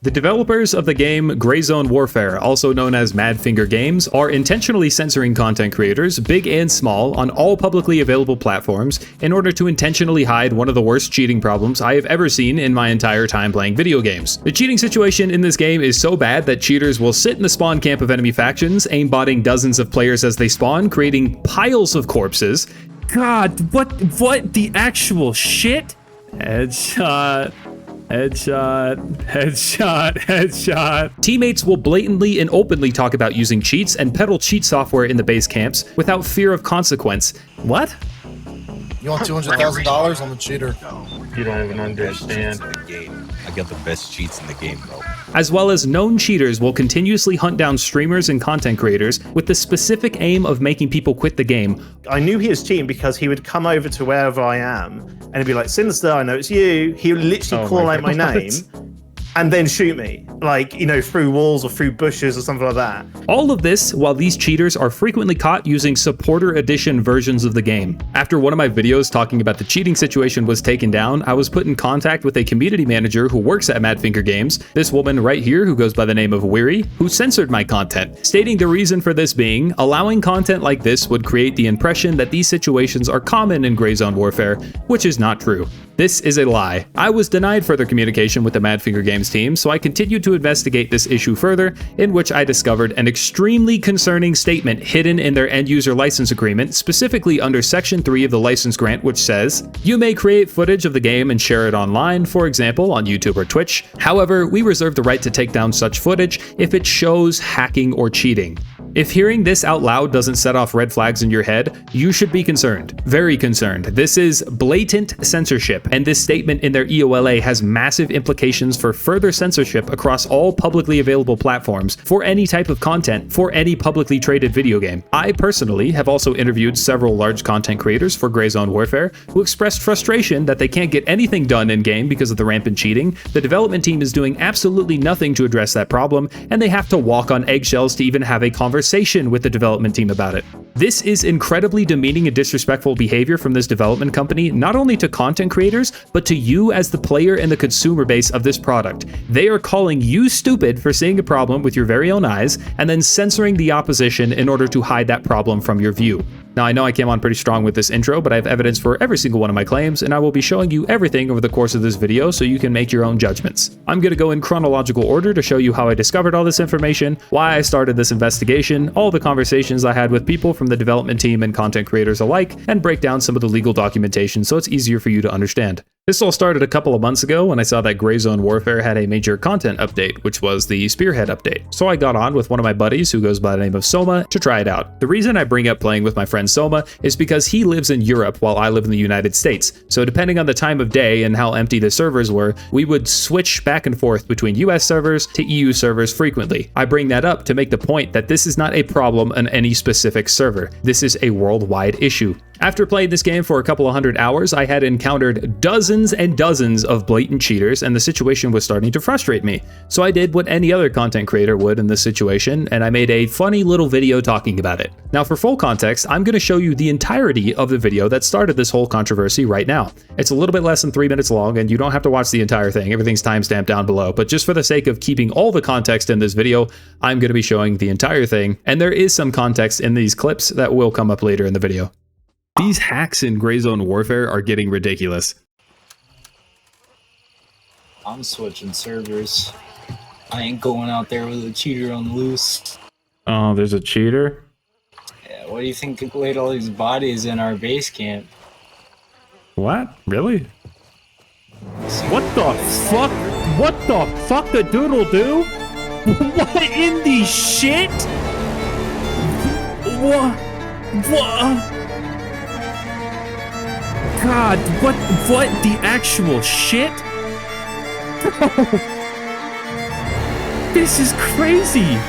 The developers of the game Gray Zone Warfare, also known as Madfinger Games, are intentionally censoring content creators, big and small, on all publicly available platforms in order to intentionally hide one of the worst cheating problems I have ever seen in my entire time playing video games. The cheating situation in this game is so bad that cheaters will sit in the spawn camp of enemy factions, aimbotting dozens of players as they spawn, creating piles of corpses. God, what the actual shit? Headshot. Headshot, headshot, headshot. Teammates will blatantly and openly talk about using cheats and peddle cheat software in the base camps without fear of consequence. What? You want $200,000 on the cheater? You don't even understand. I got the best cheats in the game, bro. As well as known cheaters will continuously hunt down streamers and content creators with the specific aim of making people quit the game. I knew he was cheating because he would come over to wherever I am and he'd be like, "SiNister, I know it's you." He would literally call out my name and then shoot me, like, you know, through walls or through bushes or something like that. All of this while these cheaters are frequently caught using supporter edition versions of the game. After one of my videos talking about the cheating situation was taken down, I was put in contact with a community manager who works at Madfinger Games, this woman right here who goes by the name of Weary, who censored my content, stating the reason for this being, allowing content like this would create the impression that these situations are common in Gray Zone Warfare, which is not true. This is a lie. I was denied further communication with the Madfinger Games team, so I continued to investigate this issue further, in which I discovered an extremely concerning statement hidden in their end-user license agreement, specifically under Section 3 of the license grant, which says, "You may create footage of the game and share it online, for example, on YouTube or Twitch. However, we reserve the right to take down such footage if it shows hacking or cheating." If hearing this out loud doesn't set off red flags in your head, you should be concerned. Very concerned. This is blatant censorship, and this statement in their EULA has massive implications for further censorship across all publicly available platforms for any type of content for any publicly traded video game. I personally have also interviewed several large content creators for Gray Zone Warfare who expressed frustration that they can't get anything done in-game because of the rampant cheating. The development team is doing absolutely nothing to address that problem, and they have to walk on eggshells to even have a conversation with the development team about it. This is incredibly demeaning and disrespectful behavior from this development company, not only to content creators, but to you as the player and the consumer base of this product. They are calling you stupid for seeing a problem with your very own eyes, and then censoring the opposition in order to hide that problem from your view. Now, I know I came on pretty strong with this intro, but I have evidence for every single one of my claims, and I will be showing you everything over the course of this video so you can make your own judgments. I'm going to go in chronological order to show you how I discovered all this information, why I started this investigation, all the conversations I had with people from the development team and content creators alike, and break down some of the legal documentation so it's easier for you to understand. This all started a couple of months ago when I saw that Gray Zone Warfare had a major content update, which was the Spearhead update. So I got on with one of my buddies who goes by the name of Soma to try it out. The reason I bring up playing with my friend Soma is because he lives in Europe while I live in the United States. So depending on the time of day and how empty the servers were, we would switch back and forth between US servers to EU servers frequently. I bring that up to make the point that this is not a problem on any specific server. This is a worldwide issue. After playing this game for a couple of hundred hours, I had encountered dozens and dozens of blatant cheaters, and the situation was starting to frustrate me. So I did what any other content creator would in this situation, and I made a funny little video talking about it. Now, for full context, I'm going to show you the entirety of the video that started this whole controversy right now. It's a little bit less than 3 minutes long, and you don't have to watch the entire thing. Everything's timestamped down below, but just for the sake of keeping all the context in this video, I'm going to be showing the entire thing, and there is some context in these clips that will come up later in the video. These hacks in Gray Zone Warfare are getting ridiculous. I'm switching servers. I ain't going out there with a cheater on the loose. Oh, there's a cheater? Yeah, what do you think laid all these bodies in our base camp? What? Really? What the fuck? What the fuck the doodle do? What in the shit? What? God, what the actual shit? Bro, this is crazy.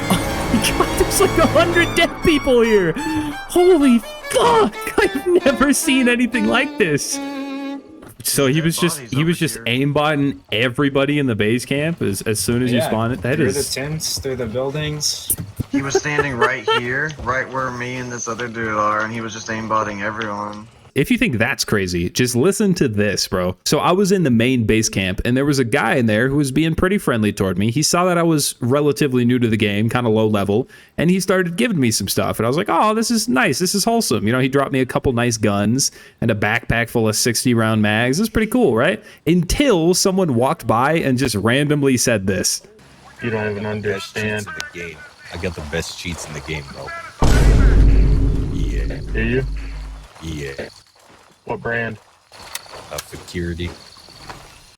Oh my God, there's like 100 dead people here. Holy fuck, I've never seen anything like this. So he was just aimbotting everybody in the base camp as soon as you spawn it. That through is the tents, through the buildings. He was standing right here, right where me and this other dude are, and he was just aimbotting everyone. If you think that's crazy, just listen to this, bro. So I was in the main base camp and there was a guy in there who was being pretty friendly toward me. He saw that I was relatively new to the game, kind of low level, and he started giving me some stuff. And I was like, oh, this is nice. This is wholesome. You know, he dropped me a couple nice guns and a backpack full of 60 round mags. This is pretty cool, right? Until someone walked by and just randomly said this. You don't even Best cheats understand. in the game. I got the best cheats in the game, bro. Yeah, Do you? yeah. What brand? Security.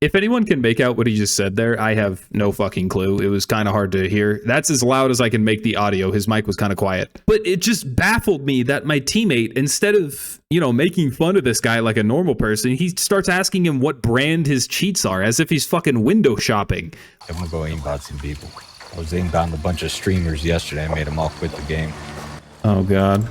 If anyone can make out what he just said there, I have no fucking clue. It was kind of hard to hear. That's as loud as I can make the audio. His mic was kind of quiet. But it just baffled me that my teammate, instead of, you know, making fun of this guy like a normal person, he starts asking him what brand his cheats are, as if he's fucking window shopping. I'm gonna go aimbot some people. I was aimbotting a bunch of streamers yesterday. I made them all quit the game. Oh, God.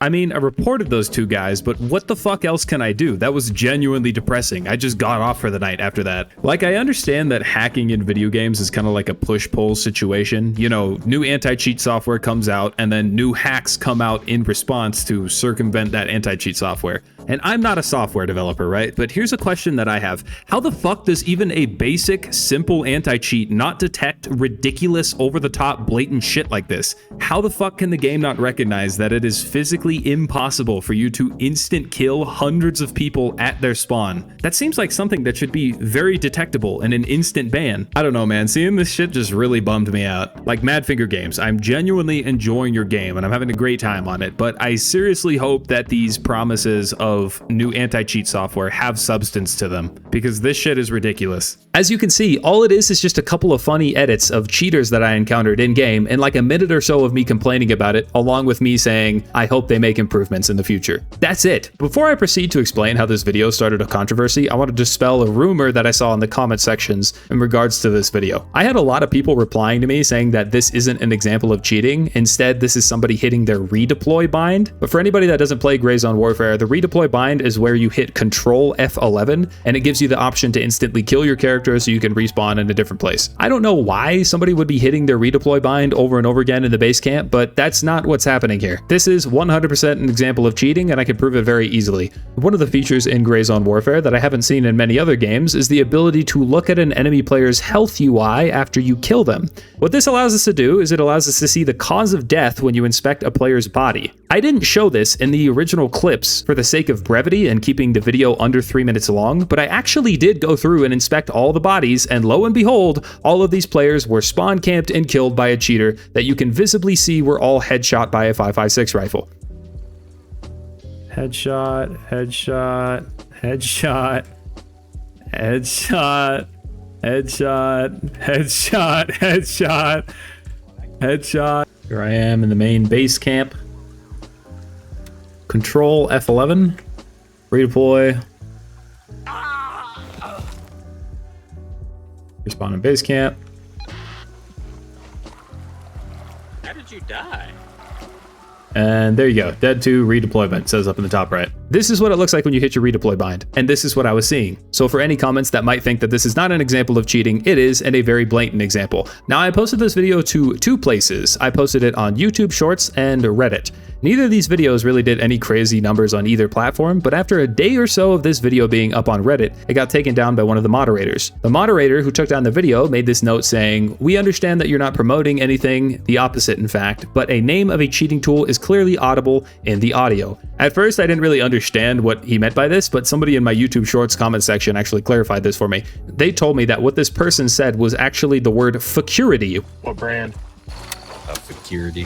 I mean, I reported those two guys, but what the fuck else can I do? That was genuinely depressing. I just got off for the night after that. Like, I understand that hacking in video games is kind of like a push-pull situation. You know, new anti-cheat software comes out, and then new hacks come out in response to circumvent that anti-cheat software. And I'm not a software developer, right? But here's a question that I have. How the fuck does even a basic, simple anti-cheat not detect ridiculous, over-the-top, blatant shit like this? How the fuck can the game not recognize that it is physically impossible for you to instant kill hundreds of people at their spawn? That seems like something that should be very detectable and an instant ban. I don't know, man. Seeing this shit just really bummed me out. Like Madfinger Games, I'm genuinely enjoying your game and I'm having a great time on it, but I seriously hope that these promises of new anti-cheat software have substance to them, because this shit is ridiculous. As you can see, all it is just a couple of funny edits of cheaters that I encountered in-game, and like a minute or so of me complaining about it, along with me saying, I hope they make improvements in the future. That's it. Before I proceed to explain how this video started a controversy, I want to dispel a rumor that I saw in the comment sections in regards to this video. I had a lot of people replying to me saying that this isn't an example of cheating. Instead, this is somebody hitting their redeploy bind. But for anybody that doesn't play Gray Zone Warfare, the redeploy bind is where you hit Control F11 and it gives you the option to instantly kill your character so you can respawn in a different place. I don't know why somebody would be hitting their redeploy bind over and over again in the base camp, but that's not what's happening here. This is 100% an example of cheating, and I can prove it very easily. One of the features in Gray Zone Warfare that I haven't seen in many other games is the ability to look at an enemy player's health UI after you kill them. What this allows us to do is it allows us to see the cause of death when you inspect a player's body. I didn't show this in the original clips for the sake of brevity and keeping the video under 3 minutes long, but I actually did go through and inspect all the bodies, and lo and behold, all of these players were spawn camped and killed by a cheater that you can visibly see were all headshot by a 5.56 rifle. Headshot, headshot, headshot, headshot, headshot, headshot, headshot, headshot. Here I am in the main base camp. Control F11. Redeploy. Respawn in base camp. How did you die? And there you go. Dead to redeployment says up in the top right. This is what it looks like when you hit your redeploy bind. And this is what I was seeing. So for any comments that might think that this is not an example of cheating, it is, and a very blatant example. Now, I posted this video to two places. I posted it on YouTube Shorts and Reddit. Neither of these videos really did any crazy numbers on either platform, but after a day or so of this video being up on Reddit, it got taken down by one of the moderators. The moderator who took down the video made this note saying, "We understand that you're not promoting anything, the opposite in fact, but a name of a cheating tool is clearly audible in the audio." At first, I didn't really understand what he meant by this, but somebody in my YouTube Shorts comment section actually clarified this for me. They told me that what this person said was actually the word "security," What brand? Security.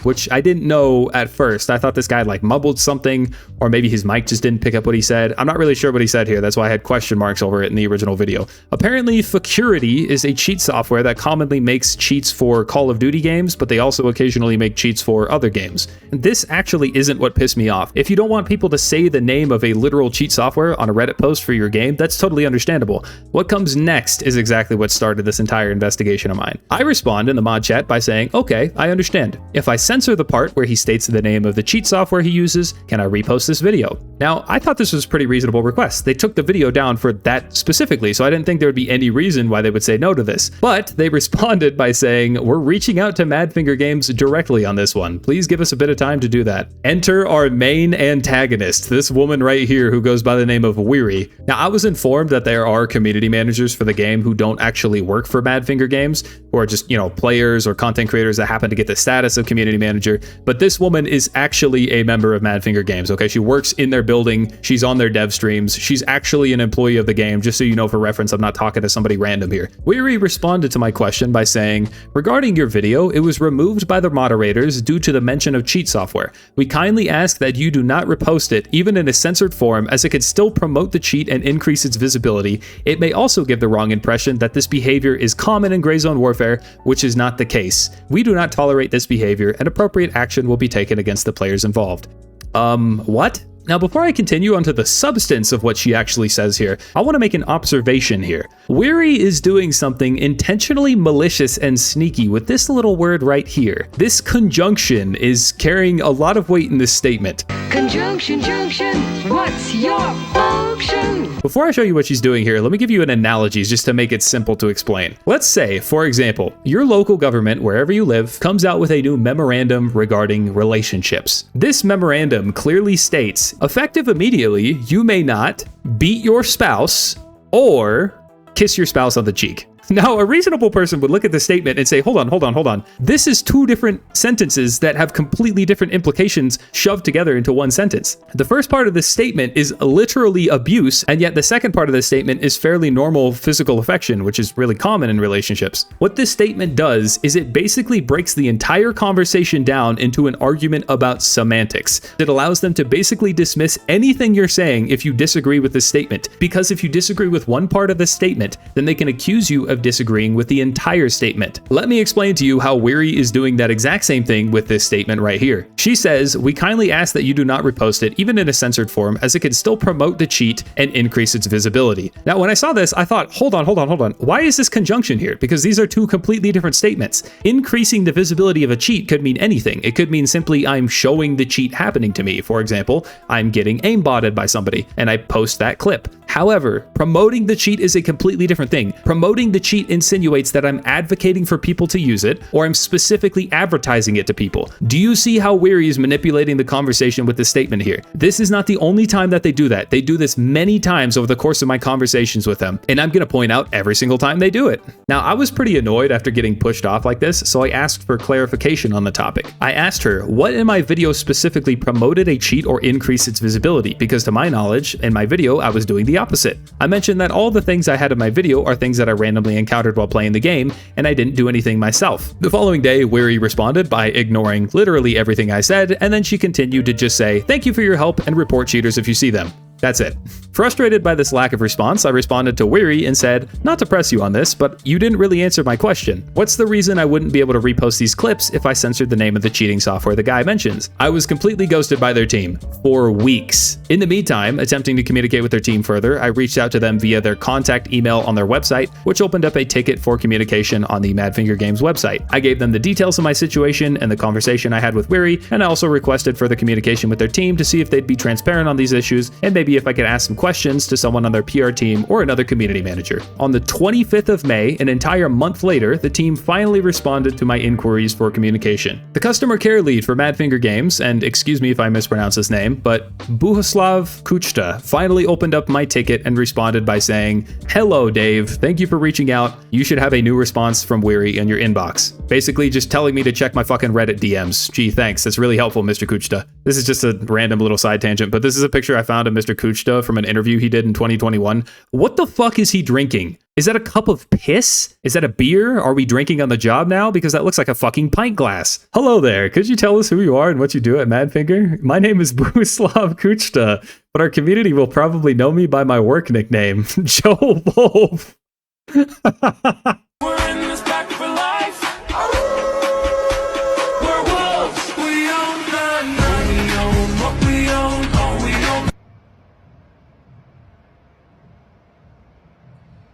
which I didn't know at first. I thought this guy like mumbled something, or maybe his mic just didn't pick up what he said. I'm not really sure what he said here. That's why I had question marks over it in the original video. Apparently, Security is a cheat software that commonly makes cheats for Call of Duty games, but they also occasionally make cheats for other games. And this actually isn't what pissed me off. If you don't want people to say the name of a literal cheat software on a Reddit post for your game, that's totally understandable. What comes next is exactly what started this entire investigation of mine. I respond in the mod chat by saying, "Okay, I understand. If I censor the part where he states the name of the cheat software he uses. Can I repost this video? Now, I thought this was a pretty reasonable request. They took the video down for that specifically, so I didn't think there would be any reason why they would say no to this. But they responded by saying, we're reaching out to Madfinger Games directly on this one. Please give us a bit of time to do that. Enter our main antagonist, this woman right here who goes by the name of Weary. Now, I was informed that there are community managers for the game who don't actually work for Madfinger Games, or just, you know, players or content creators that happen to get the status of community manager. But this woman is actually a member of Madfinger Games, okay? She works in their building. She's on their dev streams. She's actually an employee of the game, just so you know for reference, I'm not talking to somebody random here. Weary responded to my question by saying, regarding your video, it was removed by the moderators due to the mention of cheat software. We kindly ask that you do not repost it, even in a censored form, as it could still promote the cheat and increase its visibility. It may also give the wrong impression that this behavior is common in gray zone warfare, which is not the case. We do not tolerate this behavior, and appropriate action will be taken against the players involved. What? Now, before I continue onto the substance of what she actually says here, I want to make an observation here. Weary is doing something intentionally malicious and sneaky with this little word right here. This conjunction is carrying a lot of weight in this statement. Conjunction, junction, what's your function? Before I show you what she's doing here, let me give you an analogy just to make it simple to explain. Let's say, for example, your local government, wherever you live, comes out with a new memorandum regarding relationships. This memorandum clearly states, effective immediately, you may not beat your spouse or kiss your spouse on the cheek. Now, a reasonable person would look at this statement and say, hold on. This is two different sentences that have completely different implications shoved together into one sentence. The first part of this statement is literally abuse, and yet the second part of this statement is fairly normal physical affection, which is really common in relationships. What this statement does is it basically breaks the entire conversation down into an argument about semantics. It allows them to basically dismiss anything you're saying if you disagree with this statement, because if you disagree with one part of the statement, then they can accuse you of disagreeing with the entire statement. Let me explain to you how Weary is doing that exact same thing with this statement right here. She says, we kindly ask that you do not repost it, even in a censored form, as it can still promote the cheat and increase its visibility. Now, when I saw this, I thought, hold on. Why is this conjunction here? Because these are two completely different statements. Increasing the visibility of a cheat could mean anything. It could mean simply I'm showing the cheat happening to me. For example, I'm getting aimbotted by somebody and I post that clip. However, promoting the cheat is a completely different thing. Promoting the cheat insinuates that I'm advocating for people to use it, or I'm specifically advertising it to people. Do you see how Weary is manipulating the conversation with this statement here? This is not the only time that they do that. They do this many times over the course of my conversations with them, and I'm going to point out every single time they do it. Now, I was pretty annoyed after getting pushed off like this, so I asked for clarification on the topic. I asked her, what in my video specifically promoted a cheat or increased its visibility? Because to my knowledge, in my video, I was doing the opposite. I mentioned that all the things I had in my video are things that I randomly encountered while playing the game, and I didn't do anything myself. The following day, Weary responded by ignoring literally everything I said, and then she continued to just say, thank you for your help and report cheaters if you see them. That's it. Frustrated by this lack of response, I responded to Weary and said, not to press you on this, but you didn't really answer my question. What's the reason I wouldn't be able to repost these clips if I censored the name of the cheating software the guy mentions? I was completely ghosted by their team for weeks. In the meantime, attempting to communicate with their team further, I reached out to them via their contact email on their website, which opened up a ticket for communication on the Madfinger Games website. I gave them the details of my situation and the conversation I had with Weary, and I also requested further communication with their team to see if they'd be transparent on these issues, and maybe if I could ask some questions to someone on their PR team or another community manager. On the 25th of May, an entire month later, the team finally responded to my inquiries for communication. The customer care lead for Madfinger Games, and excuse me if I mispronounce his name, but Bohuslav Kuchta, finally opened up my ticket and responded by saying, hello Dave, thank you for reaching out. You should have a new response from Weary in your inbox. Basically just telling me to check my fucking Reddit DMs. Gee, thanks, that's really helpful, Mr. Kuchta. This is just a random little side tangent, but this is a picture I found of Mr. Kuchta from an interview he did in 2021. What the fuck is he drinking? Is that a cup of piss? Is that a beer? Are we drinking on the job now? Because that looks like a fucking pint glass. Hello there. Could you tell us who you are and what you do at Madfinger? My name is Bohuslav Kuchta, but our community will probably know me by my work nickname, Joe Wolf.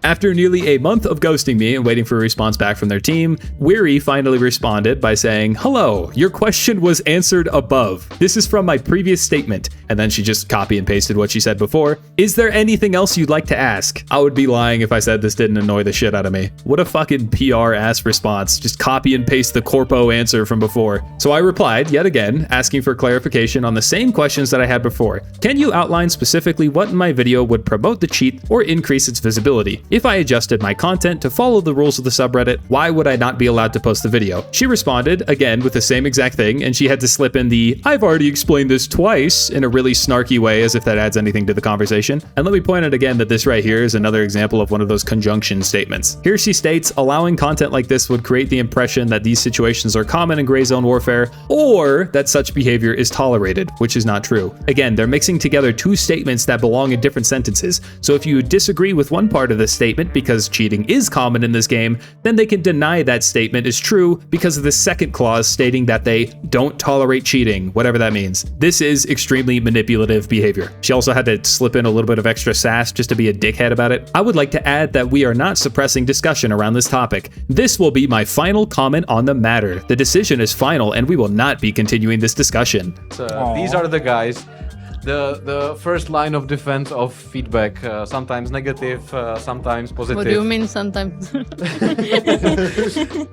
After nearly a month of ghosting me and waiting for a response back from their team, Weary finally responded by saying, "Hello, your question was answered above. This is from my previous statement." And then she just copy and pasted what she said before. "Is there anything else you'd like to ask?" I would be lying if I said this didn't annoy the shit out of me. What a fucking PR ass response. Just copy and paste the corpo answer from before. So I replied yet again, asking for clarification on the same questions that I had before. "Can you outline specifically what in my video would promote the cheat or increase its visibility? If I adjusted my content to follow the rules of the subreddit, why would I not be allowed to post the video?" She responded again with the same exact thing, and she had to slip in the "I've already explained this twice" in a really snarky way, as if that adds anything to the conversation. And let me point out again that this right here is another example of one of those conjunction statements. Here she states, allowing content like this would create the impression that these situations are common in gray zone warfare, or that such behavior is tolerated, which is not true. Again, they're mixing together two statements that belong in different sentences. So if you disagree with one part of this statement because cheating is common in this game, then they can deny that statement is true because of the second clause stating that they don't tolerate cheating, whatever that means. This is extremely manipulative behavior. She also had to slip in a little bit of extra sass just to be a dickhead about it. I would like to add that we are not suppressing discussion around this topic. This will be my final comment on the matter. The decision is final and we will not be continuing this discussion. These are the guys. The first line of defense of feedback, sometimes negative, sometimes positive. What do you mean sometimes?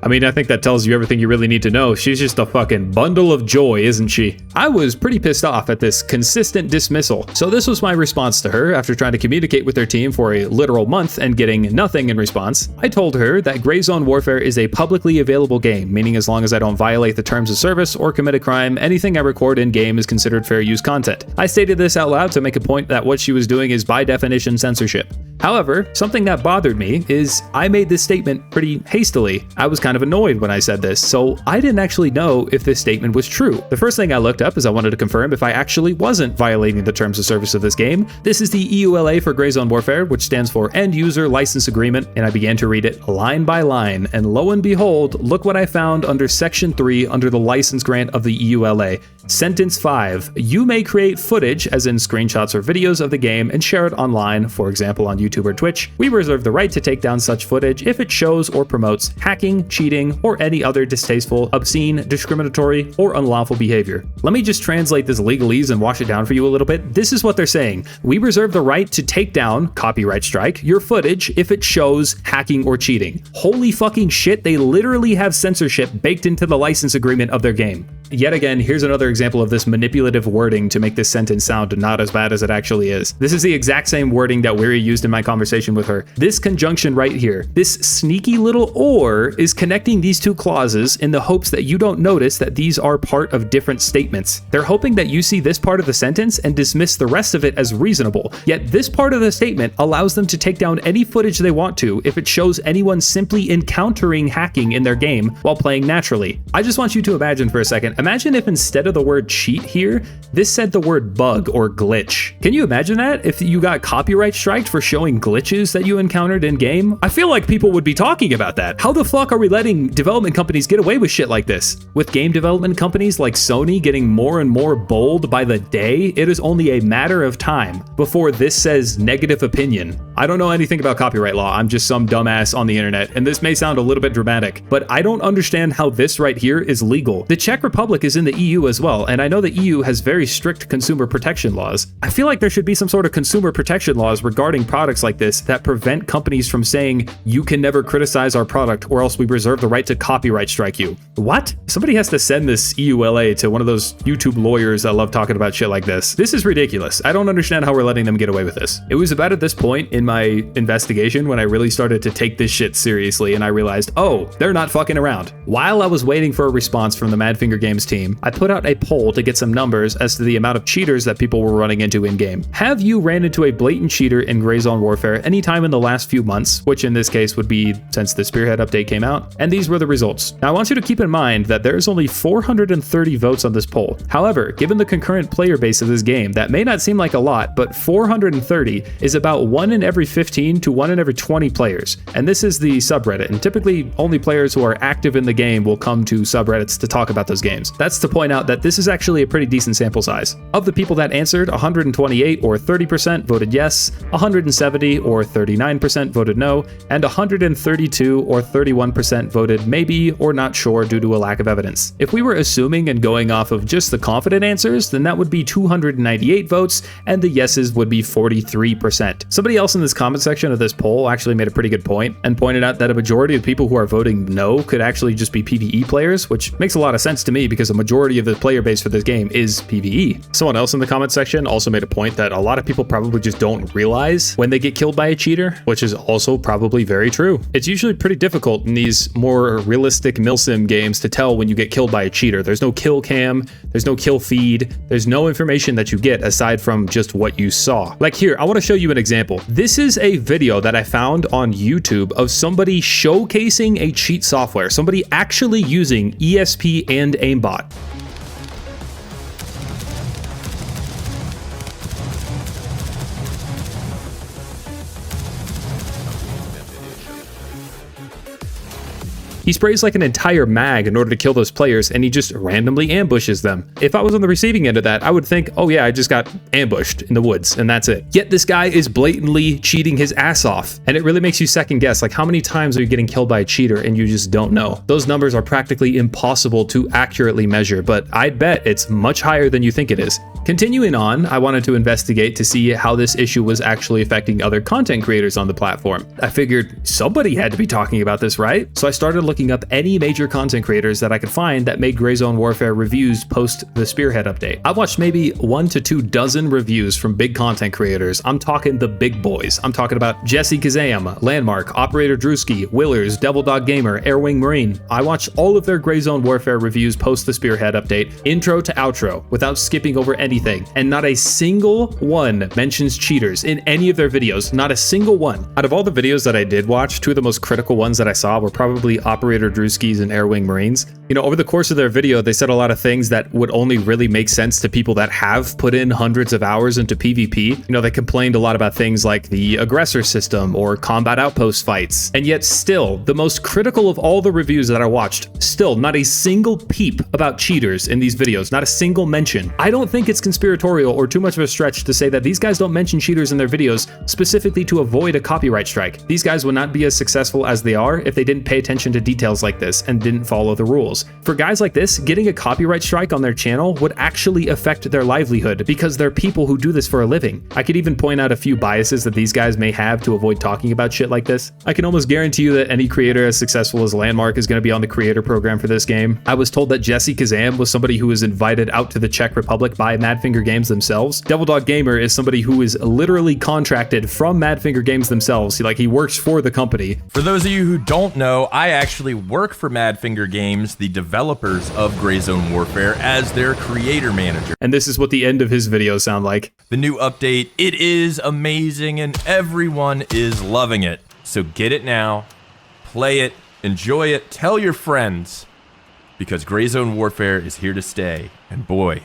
I mean, I think that tells you everything you really need to know. She's just a fucking bundle of joy, isn't she? I was pretty pissed off at this consistent dismissal. So this was my response to her after trying to communicate with her team for a literal month and getting nothing in response. I told her that Gray Zone Warfare is a publicly available game, meaning as long as I don't violate the terms of service or commit a crime, anything I record in-game is considered fair use content. I stated this out loud to make a point that what she was doing is by definition censorship. However, something that bothered me is I made this statement pretty hastily. I was kind of annoyed when I said this, so I didn't actually know if this statement was true. The first thing I looked up is I wanted to confirm if I actually wasn't violating the terms of service of this game. This is the EULA for Gray Zone Warfare, which stands for End User License Agreement, and I began to read it line by line, and lo and behold, look what I found under Section 3 under the license grant of the EULA. Sentence 5, you may create footage, as in screenshots or videos of the game, and share it online, for example on YouTube or Twitch. We reserve the right to take down such footage if it shows or promotes hacking, cheating, or any other distasteful, obscene, discriminatory, or unlawful behavior. Let me just translate this legalese and wash it down for you a little bit. This is what they're saying. We reserve the right to take down, copyright strike, your footage if it shows hacking or cheating. Holy fucking shit, they literally have censorship baked into the license agreement of their game. Yet again, here's another example of this manipulative wording to make this sentence sound not as bad as it actually is. This is the exact same wording that Weary used in my conversation with her. This conjunction right here, this sneaky little "or" is connecting these two clauses in the hopes that you don't notice that these are part of different statements. They're hoping that you see this part of the sentence and dismiss the rest of it as reasonable. Yet this part of the statement allows them to take down any footage they want to if it shows anyone simply encountering hacking in their game while playing naturally. I just want you to imagine for a second. Imagine if instead of the word cheat here, this said the word bug or glitch. Can you imagine that? If you got copyright striked for showing glitches that you encountered in game? I feel like people would be talking about that. How the fuck are we letting development companies get away with shit like this? With game development companies like Sony getting more and more bold by the day, it is only a matter of time before this says negative opinion. I don't know anything about copyright law. I'm just some dumbass on the internet, and this may sound a little bit dramatic, but I don't understand how this right here is legal. The Czech Republic is in the EU as well, and I know the EU has very strict consumer protection laws. I feel like there should be some sort of consumer protection laws regarding products like this that prevent companies from saying, you can never criticize our product or else we reserve the right to copyright strike you. What? Somebody has to send this EULA to one of those YouTube lawyers that love talking about shit like this. This is ridiculous. I don't understand how we're letting them get away with this. It was about at this point in my investigation when I really started to take this shit seriously and I realized, oh, they're not fucking around. While I was waiting for a response from the Madfinger Games team, I put out a poll to get some numbers as to the amount of cheaters that people were running into in-game. Have you ran into a blatant cheater in Gray Zone Warfare anytime in the last few months, which in this case would be since the Spearhead update came out? And these were the results. Now I want you to keep in mind that there's only 430 votes on this poll. However, given the concurrent player base of this game, that may not seem like a lot, but 430 is about 1 in every every 15 to 1 in every 20 players. And this is the subreddit, and typically only players who are active in the game will come to subreddits to talk about those games. That's to point out that this is actually a pretty decent sample size. Of the people that answered, 128 or 30% voted yes, 170 or 39% voted no, and 132 or 31% voted maybe or not sure due to a lack of evidence. If we were assuming and going off of just the confident answers, then that would be 298 votes, and the yeses would be 43%. Somebody else in this comment section of this poll actually made a pretty good point and pointed out that a majority of people who are voting no could actually just be PvE players, which makes a lot of sense to me because a majority of the player base for this game is PvE. Someone else in the comment section also made a point that a lot of people probably just don't realize when they get killed by a cheater, which is also probably very true. It's usually pretty difficult in these more realistic milsim games to tell when you get killed by a cheater. There's no kill cam, there's no kill feed, there's no information that you get aside from just what you saw. Like here, I want to show you an example. This is a video that I found on YouTube of somebody showcasing a cheat software, somebody actually using ESP and aimbot. He sprays like an entire mag in order to kill those players, and he just randomly ambushes them. If I was on the receiving end of that, I would think, oh yeah, I just got ambushed in the woods, and that's it. Yet this guy is blatantly cheating his ass off, and it really makes you second guess, like how many times are you getting killed by a cheater and you just don't know? Those numbers are practically impossible to accurately measure, but I'd bet it's much higher than you think it is. Continuing on, I wanted to investigate to see how this issue was actually affecting other content creators on the platform. I figured somebody had to be talking about this, right? So I started looking up any major content creators that I could find that made Gray Zone Warfare reviews post the Spearhead update. I've watched maybe 1 to 2 dozen reviews from big content creators. I'm talking the big boys. I'm talking about Jesse Kazam, Landmark, Operator Drewski, Willers, Devil Dog Gamer, Airwing Marine. I watched all of their Gray Zone Warfare reviews post the Spearhead update, intro to outro, without skipping over anything. And not a single one mentions cheaters in any of their videos. Not a single one. Out of all the videos that I did watch, 2 of the most critical ones that I saw were probably Operator Drewski's and Airwing Marines. You know, over the course of their video, they said a lot of things that would only really make sense to people that have put in hundreds of hours into PvP. You know, they complained a lot about things like the aggressor system or combat outpost fights. And yet still, the most critical of all the reviews that I watched, still not a single peep about cheaters in these videos, not a single mention. I don't think it's conspiratorial or too much of a stretch to say that these guys don't mention cheaters in their videos specifically to avoid a copyright strike. These guys would not be as successful as they are if they didn't pay attention to details like this and didn't follow the rules. For guys like this, getting a copyright strike on their channel would actually affect their livelihood because they're people who do this for a living. I could even point out a few biases that these guys may have to avoid talking about shit like this. I can almost guarantee you that any creator as successful as Landmark is going to be on the creator program for this game. I was told that Jesse Kazam was somebody who was invited out to the Czech Republic by Madfinger Games themselves. Devil Dog Gamer is somebody who is literally contracted from Madfinger Games themselves. He works for the company. For those of you who don't know, I actually work for Madfinger Games, the developers of Gray Zone Warfare, as their creator manager. And this is what the end of his videos sound like. The new update, it is amazing and everyone is loving it. So get it now, play it, enjoy it, tell your friends, because Gray Zone Warfare is here to stay. And boy,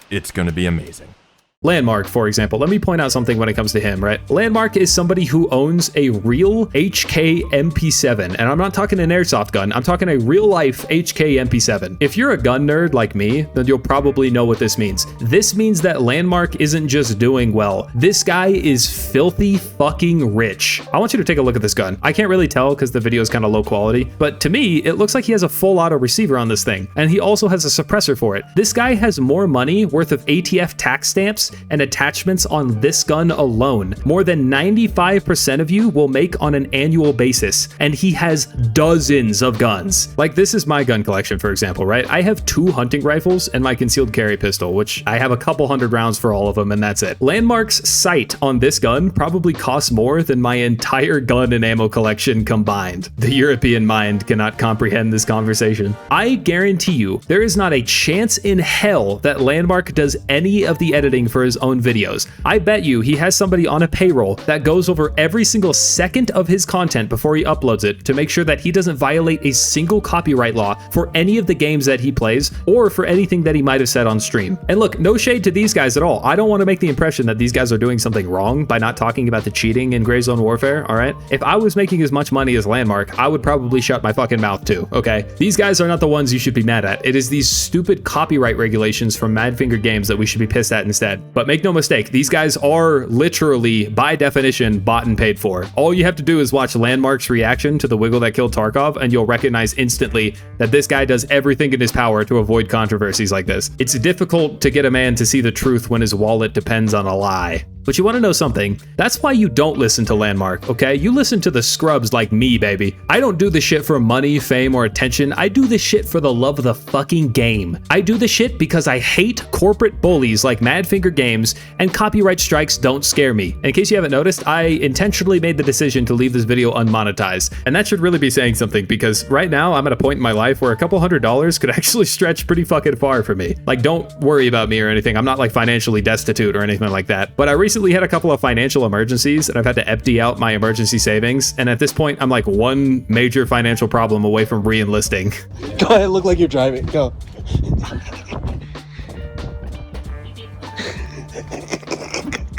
it's going to be amazing. Landmark, for example, let me point out something when it comes to him, right? Landmark is somebody who owns a real HK MP7, and I'm not talking an airsoft gun, I'm talking a real-life HK MP7. If you're a gun nerd like me, then you'll probably know what this means. This means that Landmark isn't just doing well. This guy is filthy fucking rich. I want you to take a look at this gun. I can't really tell because the video is kind of low quality, but to me, it looks like he has a full auto receiver on this thing, and he also has a suppressor for it. This guy has more money worth of ATF tax stamps and attachments on this gun alone. More than 95% of you will make on an annual basis, and he has dozens of guns. Like, this is my gun collection, for example, right? I have 2 hunting rifles and my concealed carry pistol, which I have a couple hundred rounds for all of them, and that's it. Landmark's sight on this gun probably costs more than my entire gun and ammo collection combined. The European mind cannot comprehend this conversation. I guarantee you, there is not a chance in hell that Landmark does any of the editing for his own videos. I bet you he has somebody on a payroll that goes over every single second of his content before he uploads it to make sure that he doesn't violate a single copyright law for any of the games that he plays or for anything that he might have said on stream. And look, no shade to these guys at all. I don't want to make the impression that these guys are doing something wrong by not talking about the cheating in Gray Zone Warfare, all right? If I was making as much money as Landmark, I would probably shut my fucking mouth too, okay? These guys are not the ones you should be mad at. It is these stupid copyright regulations from Madfinger Games that we should be pissed at instead. But make no mistake, these guys are literally, by definition, bought and paid for. All you have to do is watch Landmark's reaction to the wiggle that killed Tarkov, and you'll recognize instantly that this guy does everything in his power to avoid controversies like this. It's difficult to get a man to see the truth when his wallet depends on a lie. But you want to know something? That's why you don't listen to Landmark, okay? You listen to the scrubs like me, baby. I don't do this shit for money, fame, or attention. I do this shit for the love of the fucking game. I do this shit because I hate corporate bullies like Madfinger Games, and copyright strikes don't scare me. In case you haven't noticed, I intentionally made the decision to leave this video unmonetized. And that should really be saying something, because right now I'm at a point in my life where a couple $100s could actually stretch pretty fucking far for me. Like, don't worry about me or anything. I'm not like financially destitute or anything like that. But I recently had a couple of financial emergencies and I've had to empty out my emergency savings. And at this point, I'm like one major financial problem away from re-enlisting. Go ahead, look like you're driving. Go.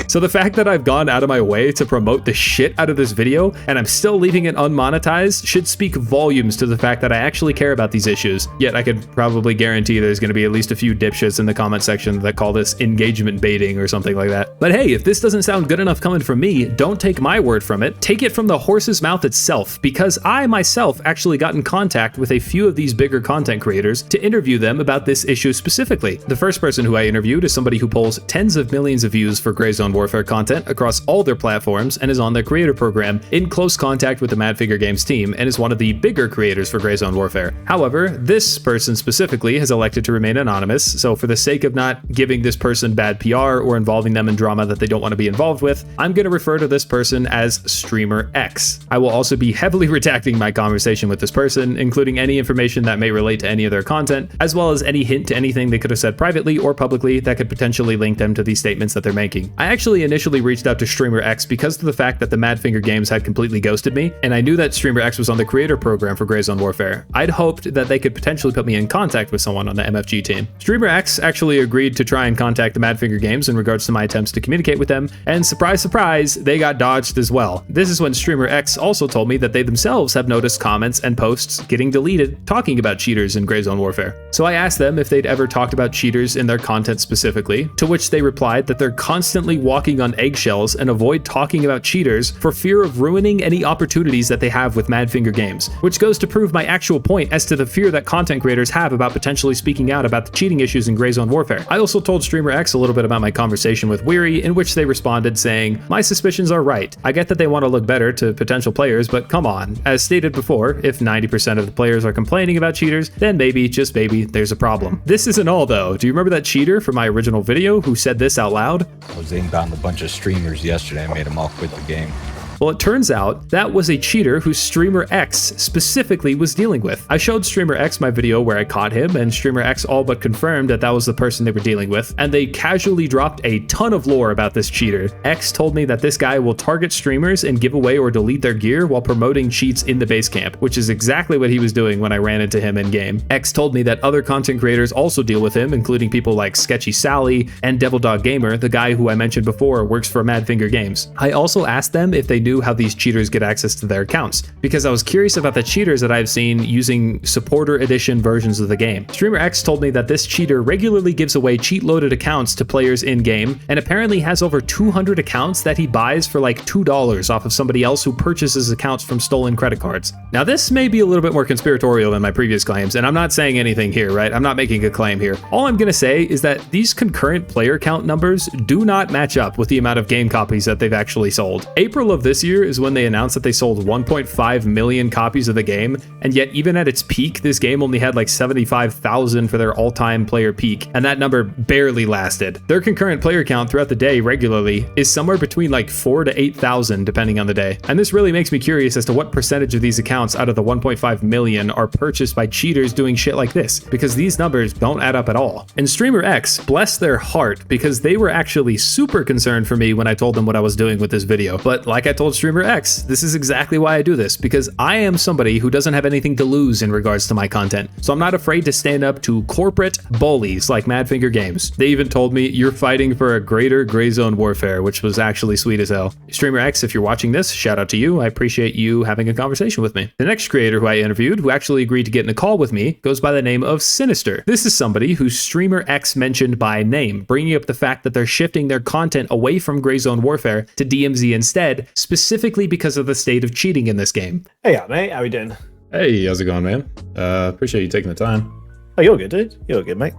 So the fact that I've gone out of my way to promote the shit out of this video and I'm still leaving it unmonetized should speak volumes to the fact that I actually care about these issues. Yet I could probably guarantee there's going to be at least a few dipshits in the comment section that call this engagement baiting or something like that. But hey, if this doesn't sound good enough coming from me, don't take my word from it. Take it from the horse's mouth itself, because I myself actually got in contact with a few of these bigger content creators to interview them about this issue specifically. The first person who I interviewed is somebody who pulls tens of millions of views for Gray Zone Warfare content across all their platforms and is on their creator program in close contact with the Madfinger Games team and is one of the bigger creators for Gray Zone Warfare. However, this person specifically has elected to remain anonymous, so for the sake of not giving this person bad PR or involving them in drama that they don't want to be involved with, I'm going to refer to this person as Streamer X. I will also be heavily redacting my conversation with this person, including any information that may relate to any of their content, as well as any hint to anything they could have said privately or publicly that could potentially link them to these statements that they're making. I actually initially reached out to Streamer X because of the fact that the Madfinger Games had completely ghosted me, and I knew that Streamer X was on the creator program for Gray Zone Warfare. I'd hoped that they could potentially put me in contact with someone on the MFG team. Streamer X actually agreed to try and contact the Madfinger Games in regards to my attempts to communicate with them, and surprise, surprise, they got dodged as well. This is when Streamer X also told me that they themselves have noticed comments and posts getting deleted talking about cheaters in Gray Zone Warfare. So I asked them if they'd ever talked about cheaters in their content specifically, to which they replied that they're constantly walking on eggshells and avoid talking about cheaters for fear of ruining any opportunities that they have with Madfinger Games, which goes to prove my actual point as to the fear that content creators have about potentially speaking out about the cheating issues in Gray Zone Warfare. I also told Streamer X a little bit about my conversation with Weary, in which they responded saying, "My suspicions are right. I get that they want to look better to potential players, but come on. As stated before, if 90% of the players are complaining about cheaters, then maybe, just maybe, there's a problem." This isn't all though. Do you remember that cheater from my original video who said this out loud? I was inbound a bunch of streamers yesterday. I made them all quit the game. Well, it turns out that was a cheater who Streamer X specifically was dealing with. I showed Streamer X my video where I caught him, and Streamer X all but confirmed that that was the person they were dealing with, and they casually dropped a ton of lore about this cheater. X told me that this guy will target streamers and give away or delete their gear while promoting cheats in the base camp, which is exactly what he was doing when I ran into him in game. X told me that other content creators also deal with him, including people like Sketchy Sally and Devil Dog Gamer, the guy who I mentioned before works for Madfinger Games. I also asked them if they knew how these cheaters get access to their accounts, because I was curious about the cheaters that I've seen using supporter edition versions of the game. Streamer X told me that this cheater regularly gives away cheat-loaded accounts to players in-game, and apparently has over 200 accounts that he buys for like $2 off of somebody else who purchases accounts from stolen credit cards. Now this may be a little bit more conspiratorial than my previous claims, and I'm not saying anything here, right? I'm not making a claim here. All I'm gonna say is that these concurrent player count numbers do not match up with the amount of game copies that they've actually sold. April of this this year is when they announced that they sold 1.5 million copies of the game, and yet even at its peak, this game only had like 75,000 for their all-time player peak, and that number barely lasted. Their concurrent player count throughout the day regularly is somewhere between like 4,000 to 8,000 depending on the day. And this really makes me curious as to what percentage of these accounts out of the 1.5 million are purchased by cheaters doing shit like this, because these numbers don't add up at all. And Streamer X, bless their heart, because they were actually super concerned for me when I told them what I was doing with this video. But like I told Streamer X, this is exactly why I do this, because I am somebody who doesn't have anything to lose in regards to my content. So I'm not afraid to stand up to corporate bullies like Madfinger Games. They even told me, you're fighting for a greater gray zone warfare, which was actually sweet as hell. Streamer X, if you're watching this, shout out to you. I appreciate you having a conversation with me. The next creator who I interviewed, who actually agreed to get in a call with me, goes by the name of SiNister. This is somebody who Streamer X mentioned by name, bringing up the fact that they're shifting their content away from gray zone warfare to DMZ instead, specifically because of the state of cheating in this game. Hey, yeah, mate. How we doing? Hey, how's it going, man? Appreciate you taking the time. Oh, you're good, dude. You're good, mate.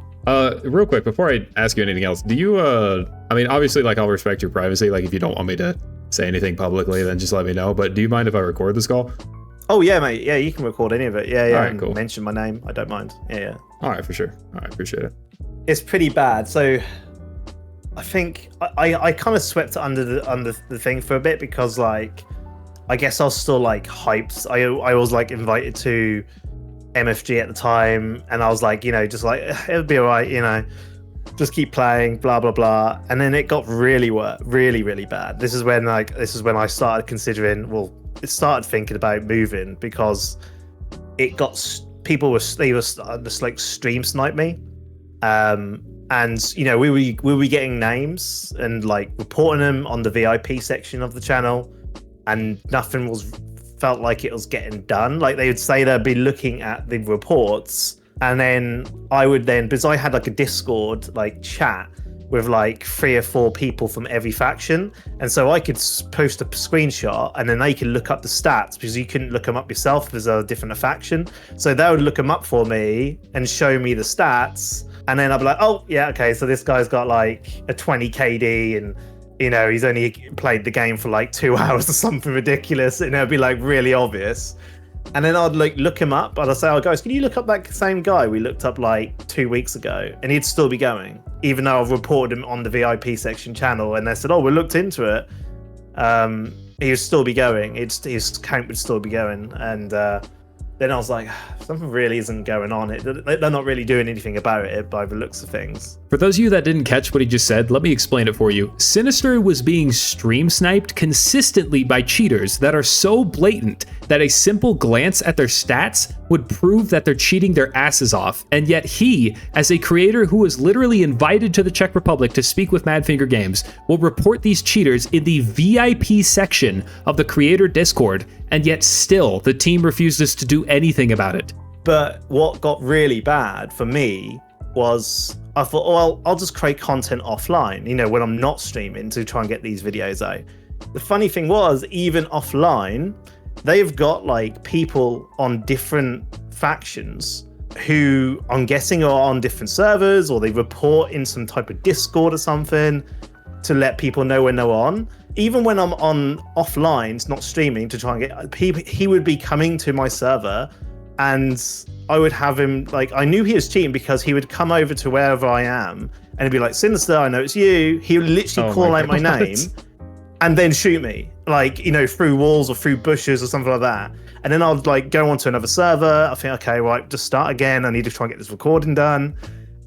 Real quick, before I ask you anything else, do you, I mean, obviously, like, I'll respect your privacy. Like, if you don't want me to say anything publicly, then just let me know. But do you mind if I record this call? Oh, yeah, mate. Yeah, you can record any of it. Yeah, yeah. All right, cool. Mention my name. I don't mind. Yeah, yeah. All right, for sure. All right, appreciate it. It's pretty bad. So I think I kind of swept it under the thing for a bit because, like, I guess I was still, like, hyped. I was, like, invited to MFG at the time, and I was like, you know, just like, it'll be all right, you know, just keep playing, blah, blah, blah. And then it got really bad. This is when I started considering, well, it started thinking about moving because it got, people were just like stream snipe me. And, you know, we were getting names and like reporting them on the VIP section of the channel, and nothing felt like it was getting done. Like they would say they'd be looking at the reports, and then because I had like a Discord like chat with like 3 or 4 people from every faction, and so I could post a screenshot and then they could look up the stats because you couldn't look them up yourself because they're a different faction. So they would look them up for me and show me the stats, and then I'd be like, oh yeah, okay, so this guy's got like a 20 KD and, you know, he's only played the game for like 2 hours or something ridiculous, and it'd be like really obvious. And then I'd like look him up and I'd say, oh guys, can you look up that same guy we looked up like 2 weeks ago? And he'd still be going, even though I've reported him on the VIP section channel. And they said, oh, we looked into it. He would still be going. His count would still be going. And then I was like, something really isn't going on. They're not really doing anything about it by the looks of things. For those of you that didn't catch what he just said, let me explain it for you. SiNister was being stream sniped consistently by cheaters that are so blatant that a simple glance at their stats would prove that they're cheating their asses off. And yet he, as a creator who was literally invited to the Czech Republic to speak with Madfinger Games, will report these cheaters in the VIP section of the creator Discord, and yet still the team refuses to do anything about it. But what got really bad for me was I thought, oh, well, I'll just create content offline, you know, when I'm not streaming, to try and get these videos out. The funny thing was, even offline, they've got like people on different factions who I'm guessing are on different servers, or they report in some type of Discord or something to let people know when they're on. Even when I'm on offline, not streaming, to try and get people, he would be coming to my server, and I would have him, like, I knew he was cheating because he would come over to wherever I am and he'd be like, SiNister, I know it's you. He would literally call out my name and then shoot me, like, you know, through walls or through bushes or something like that. And then I'd like go onto another server. I think, okay, right, just start again. I need to try and get this recording done.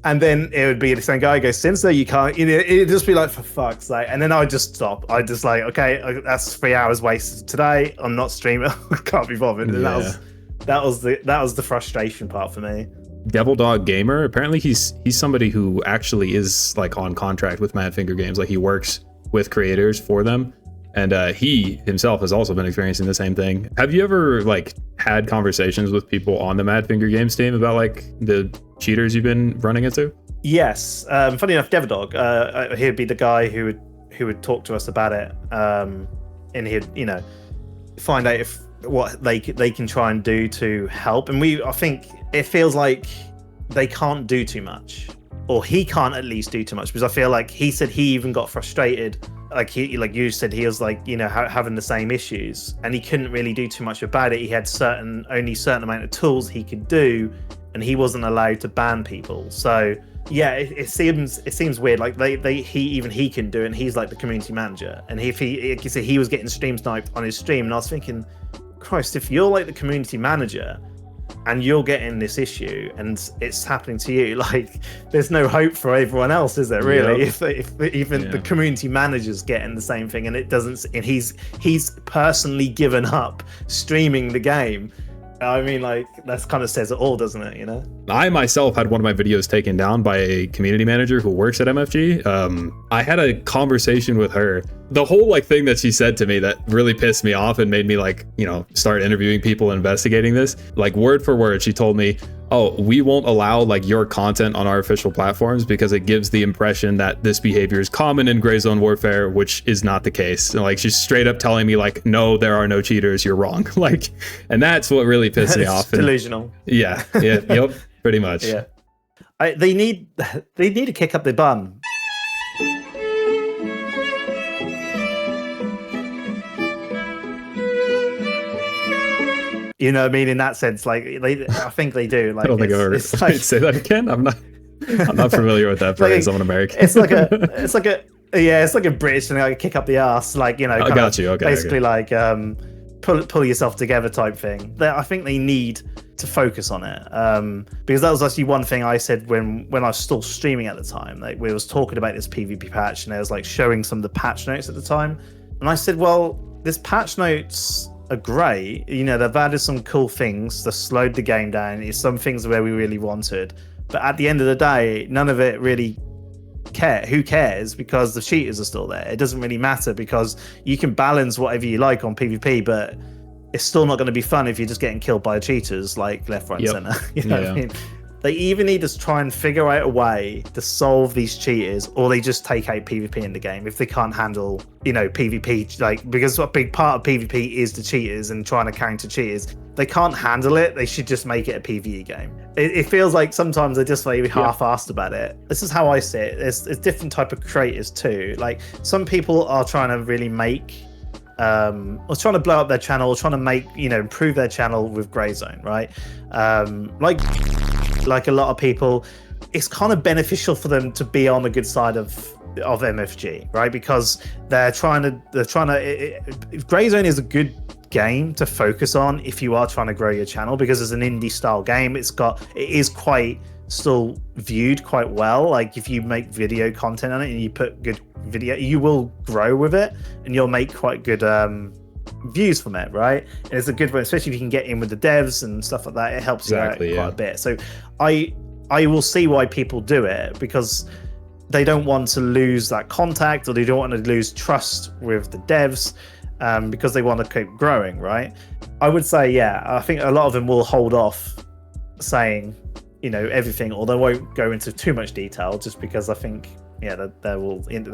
And then it would be the same guy goes, SiNister, you can't, you know, it'd just be like, for fuck's sake. And then I'd just stop. I'd just like, okay, that's 3 hours wasted today. I'm not streaming. I can't be bothered. And that was the frustration part for me. Devil Dog Gamer, apparently he's somebody who actually is like on contract with Madfinger Games. Like he works with creators for them, and he himself has also been experiencing the same thing. Have you ever like had conversations with people on the Madfinger Games team about like the cheaters you've been running into? Yes. Funny enough, Devil Dog, he'd be the guy who would talk to us about it, and he'd, you know, find out what they can try and do to help. And I think it feels like they can't do too much. or he can't at least do too much, because I feel like he said he even got frustrated, like you said, he was like, you know, having the same issues, and he couldn't really do too much about it. He had only certain amount of tools he could do, and he wasn't allowed to ban people. So yeah, it seems weird. Like he can do it, and he's like the community manager, and if he was getting stream sniped on his stream, and I was thinking, Christ, if you're like the community manager and you're getting this issue and it's happening to you, like there's no hope for everyone else, is there really? Yep. If even the community manager's getting the same thing, and it doesn't, and he's personally given up streaming the game, I mean, like, that kind of says it all, doesn't it, you know? I myself had one of my videos taken down by a community manager who works at MFG. I had a conversation with her. The whole like thing that she said to me that really pissed me off and made me like, you know, start interviewing people and investigating this. Like word for word, she told me, oh, we won't allow like your content on our official platforms because it gives the impression that this behavior is common in gray zone warfare, which is not the case. And like she's straight up telling me like, no, there are no cheaters, you're wrong. Like, and that's what really pissed me off. Delusional. Yeah, yep, pretty much. Yeah. They need to kick up their bum. You know what I mean? In that sense, like I think they do. Like, I don't think I've ever like, say that again. I'm not familiar with that phrase. I'm an American. It's like a British thing, like kick up the ass, like, you know. I got you. Okay. Basically, like pull yourself together type thing. I think they need to focus on it, because that was actually one thing I said when I was still streaming at the time. Like we was talking about this PvP patch, and I was like showing some of the patch notes at the time, and I said, well, this patch notes are great, you know, they've added some cool things that slowed the game down. It's some things where we really wanted, but at the end of the day, none of it really who cares, because the cheaters are still there. It doesn't really matter, because you can balance whatever you like on PvP, but it's still not going to be fun if you're just getting killed by cheaters like left, right, and center. You know what I mean? They either need to try and figure out a way to solve these cheaters, or they just take out PvP in the game if they can't handle, you know, PvP. Like, because a big part of PvP is the cheaters and trying to counter cheaters. They can't handle it. They should just make it a PvE game. It feels like sometimes they're just like half-assed about it. This is how I see it. There's different type of creators too. Like some people are trying to really make, or trying to blow up their channel, or trying to make, you know, improve their channel with Grey Zone, right? Like a lot of people, it's kind of beneficial for them to be on the good side of MFG, right? Because they're trying to Grey Zone is a good game to focus on if you are trying to grow your channel, because it's an indie style game. It is quite still viewed quite well. Like if you make video content on it and you put good video, you will grow with it and you'll make quite good views from it, right? And it's a good one, especially if you can get in with the devs and stuff like that. It helps you out quite a bit. So I will see why people do it, because they don't want to lose that contact, or they don't want to lose trust with the devs, because they want to keep growing, right? I would say, yeah, I think a lot of them will hold off saying, you know, everything, or they won't go into too much detail, just because I think, yeah, they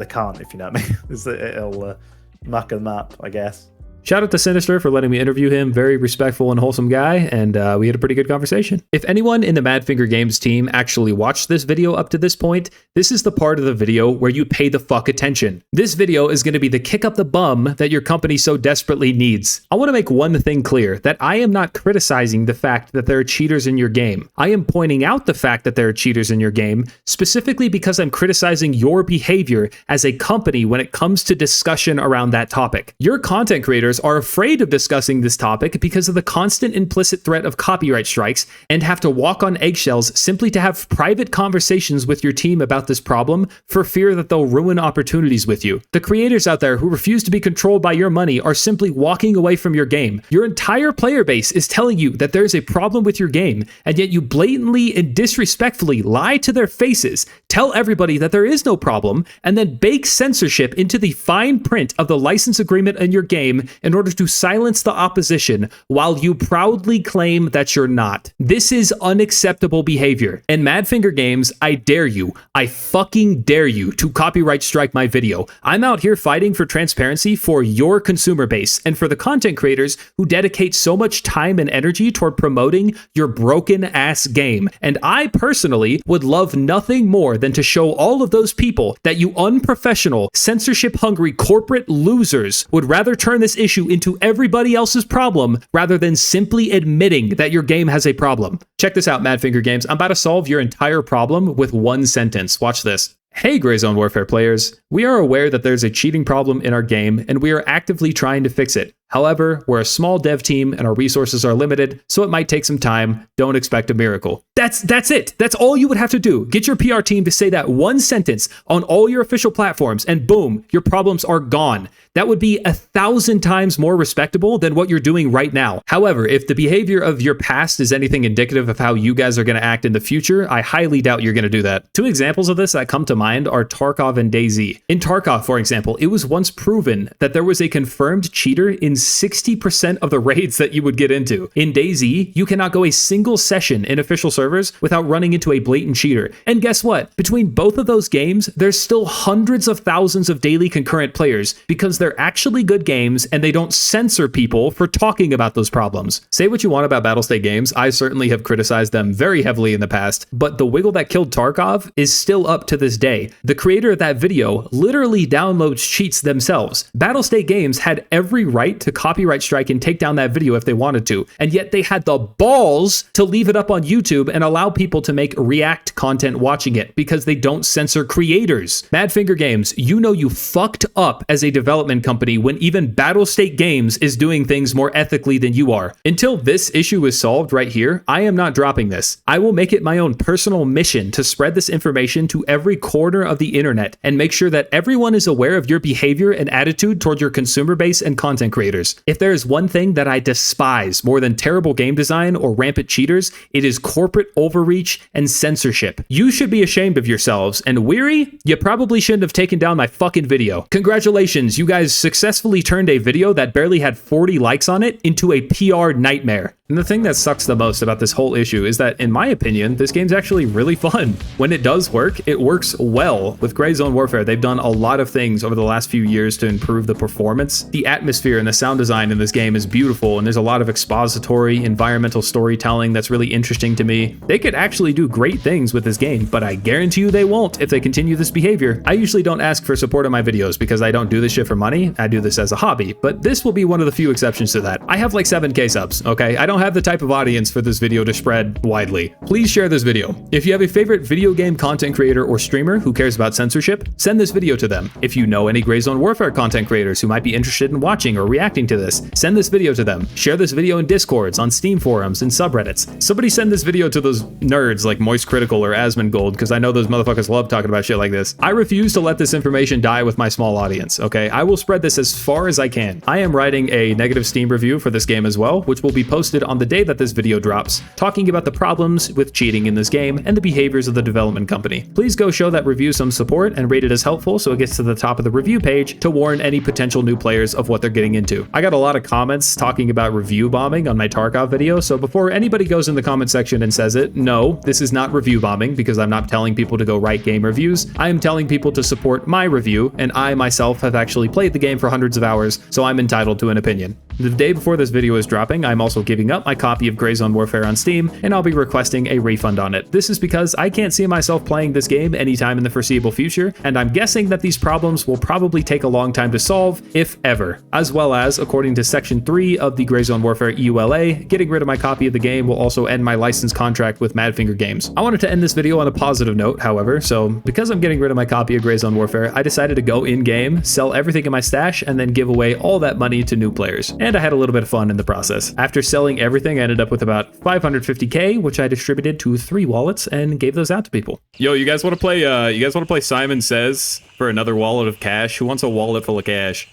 can't, if you know what I mean. It'll muck them up, I guess. Shout out to SiNister for letting me interview him. Very respectful and wholesome guy, and we had a pretty good conversation. If anyone in the Madfinger Games team actually watched this video up to this point, this is the part of the video where you pay the fuck attention. This video is going to be the kick up the bum that your company so desperately needs. I want to make one thing clear, that I am not criticizing the fact that there are cheaters in your game. I am pointing out the fact that there are cheaters in your game, specifically because I'm criticizing your behavior as a company when it comes to discussion around that topic. Your content creators are afraid of discussing this topic because of the constant implicit threat of copyright strikes, and have to walk on eggshells simply to have private conversations with your team about this problem for fear that they'll ruin opportunities with you. The creators out there who refuse to be controlled by your money are simply walking away from your game. Your entire player base is telling you that there's a problem with your game, and yet you blatantly and disrespectfully lie to their faces, tell everybody that there is no problem, and then bake censorship into the fine print of the license agreement in your game in order to silence the opposition while you proudly claim that you're not. This is unacceptable behavior. And Madfinger Games, I dare you, I fucking dare you to copyright strike my video. I'm out here fighting for transparency for your consumer base and for the content creators who dedicate so much time and energy toward promoting your broken ass game. And I personally would love nothing more than to show all of those people that you unprofessional, censorship-hungry corporate losers would rather turn this issue into everybody else's problem rather than simply admitting that your game has a problem. Check this out, Madfinger Games. I'm about to solve your entire problem with one sentence. Watch this. Hey, Gray Zone Warfare players. We are aware that there's a cheating problem in our game, and we are actively trying to fix it. However, we're a small dev team and our resources are limited, so it might take some time. Don't expect a miracle. That's it. That's all you would have to do. Get your PR team to say that one sentence on all your official platforms, and boom, your problems are gone. That would be 1,000 times more respectable than what you're doing right now. However, if the behavior of your past is anything indicative of how you guys are going to act in the future, I highly doubt you're going to do that. Two examples of this that come to mind are Tarkov and DayZ. In Tarkov, for example, it was once proven that there was a confirmed cheater in 60% of the raids that you would get into. In DayZ, you cannot go a single session in official servers without running into a blatant cheater. And guess what? Between both of those games, there's still hundreds of thousands of daily concurrent players because they're actually good games and they don't censor people for talking about those problems. Say what you want about Battlestate Games, I certainly have criticized them very heavily in the past, but the wiggle that killed Tarkov is still up to this day. The creator of that video literally downloads cheats themselves. Battlestate Games had every right to copyright strike and take down that video if they wanted to, and yet they had the balls to leave it up on YouTube and allow people to make react content watching it because they don't censor creators. Madfinger Games, you know you fucked up as a development company when even Battlestate Games is doing things more ethically than you are. Until this issue is solved right here, I am not dropping this. I will make it my own personal mission to spread this information to every corner of the internet and make sure that everyone is aware of your behavior and attitude toward your consumer base and content creators. If there is one thing that I despise more than terrible game design or rampant cheaters, it is corporate overreach and censorship. You should be ashamed of yourselves, and Weary, you probably shouldn't have taken down my fucking video. Congratulations, you guys successfully turned a video that barely had 40 likes on it into a PR nightmare. And the thing that sucks the most about this whole issue is that, in my opinion, this game's actually really fun. When it does work, it works well. With Gray Zone Warfare, they've done a lot of things over the last few years to improve the performance. The atmosphere and the sound design in this game is beautiful, and there's a lot of expository, environmental storytelling that's really interesting to me. They could actually do great things with this game, but I guarantee you they won't if they continue this behavior. I usually don't ask for support on my videos because I don't do this shit for money. I do this as a hobby, but this will be one of the few exceptions to that. I have like 7K subs, okay? I don't have the type of audience for this video to spread widely. Please share this video. If you have a favorite video game content creator or streamer who cares about censorship, send this video to them. If you know any Gray Zone Warfare content creators who might be interested in watching or reacting to this, send this video to them. Share this video in Discords, on Steam forums, and subreddits. Somebody send this video to those nerds like Moist Critical or Asmongold, because I know those motherfuckers love talking about shit like this. I refuse to let this information die with my small audience, okay? I will spread this as far as I can. I am writing a negative Steam review for this game as well, which will be posted on the day that this video drops, talking about the problems with cheating in this game and the behaviors of the development company. Please go show that review some support and rate it as helpful so it gets to the top of the review page to warn any potential new players of what they're getting into. I got a lot of comments talking about review bombing on my Tarkov video, so before anybody goes in the comment section and says it, no, this is not review bombing because I'm not telling people to go write game reviews. I am telling people to support my review, and I myself have actually played the game for hundreds of hours, so I'm entitled to an opinion. The day before this video is dropping, I'm also giving up my copy of Gray Zone Warfare on Steam, and I'll be requesting a refund on it. This is because I can't see myself playing this game anytime in the foreseeable future, and I'm guessing that these problems will probably take a long time to solve, if ever. As well as, according to Section 3 of the Gray Zone Warfare EULA, getting rid of my copy of the game will also end my license contract with Madfinger Games. I wanted to end this video on a positive note, however, so because I'm getting rid of my copy of Gray Zone Warfare, I decided to go in-game, sell everything in my stash, and then give away all that money to new players. And I had a little bit of fun in the process. After selling everything, I ended up with about 550K, which I distributed to 3 wallets and gave those out to people. Yo, you guys want to play Simon Says for another wallet of cash? Who wants a wallet full of cash?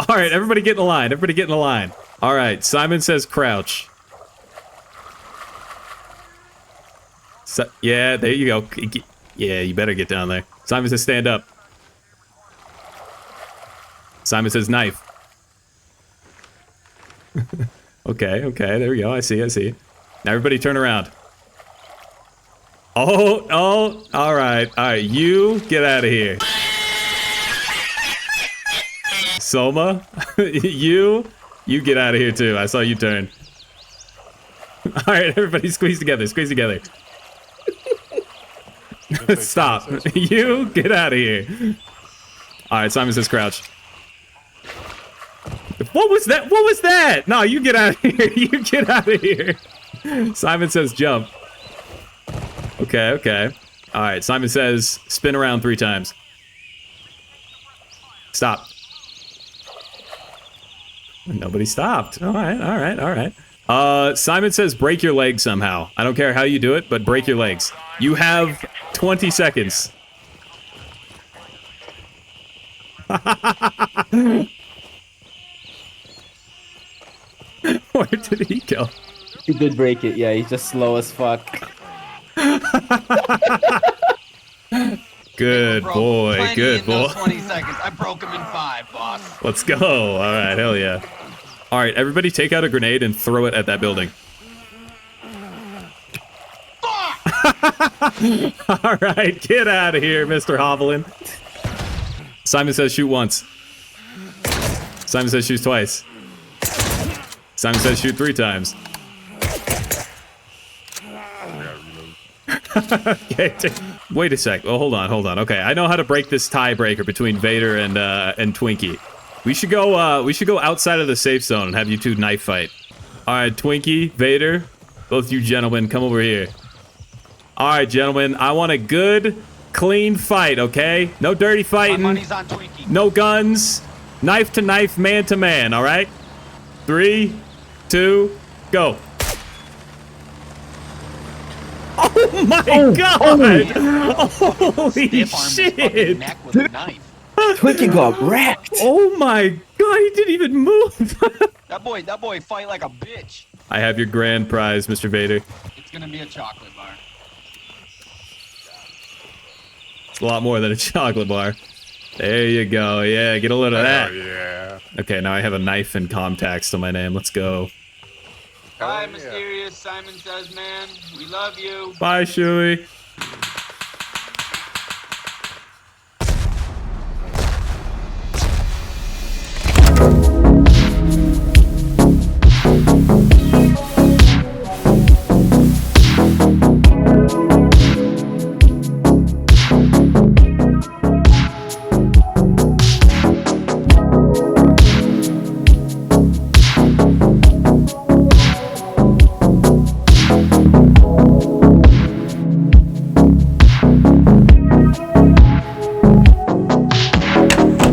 All right, everybody get in the line. Everybody get in the line. All right, Simon Says crouch. So, yeah, there you go. Yeah, you better get down there. Simon Says stand up. Simon Says knife. Okay, there we go. I see. Now everybody turn around. Oh, all right. You get out of here. Soma, you get out of here too. I saw you turn. All right, everybody squeeze together. Stop. You get out of here. All right, Simon says crouch. What was that? No, you get out of here. You get out of here. Simon says jump. Okay. All right, Simon says spin around 3 times. Stop. Nobody stopped. All right. Simon says break your leg somehow. I don't care how you do it, but break your legs. You have 20 seconds. Where did he go? He did break it. Yeah, he's just slow as fuck. Good boy. 20 seconds. I broke him in 5, boss. Let's go. All right, hell yeah. All right, everybody take out a grenade and throw it at that building. All right, get out of here, Mr. Hovland. Simon says shoot once. Simon says shoot twice. Simon says shoot 3 times. Okay, wait a sec. Oh, hold on. Okay, I know how to break this tiebreaker between Vader and Twinkie. We should go outside of the safe zone and have you two knife fight. All right, Twinkie, Vader, both you gentlemen, come over here. All right, gentlemen, I want a good, clean fight, okay? No dirty fighting. My money's on Twinkie. No guns. Knife to knife, man to man, all right? 3, 2, go. Oh my god! Holy shit! Twinkie got wrecked. Oh my god, he didn't even move. That boy fight like a bitch. I have your grand prize, Mr. Vader. It's gonna be a chocolate bar. It's a lot more than a chocolate bar. There you go. Yeah, get a load of that. Yeah. Okay, now I have a knife and contacts to my name. Let's go. Bye, Mysterious. Simon says, man, we love you. Bye, Shuey.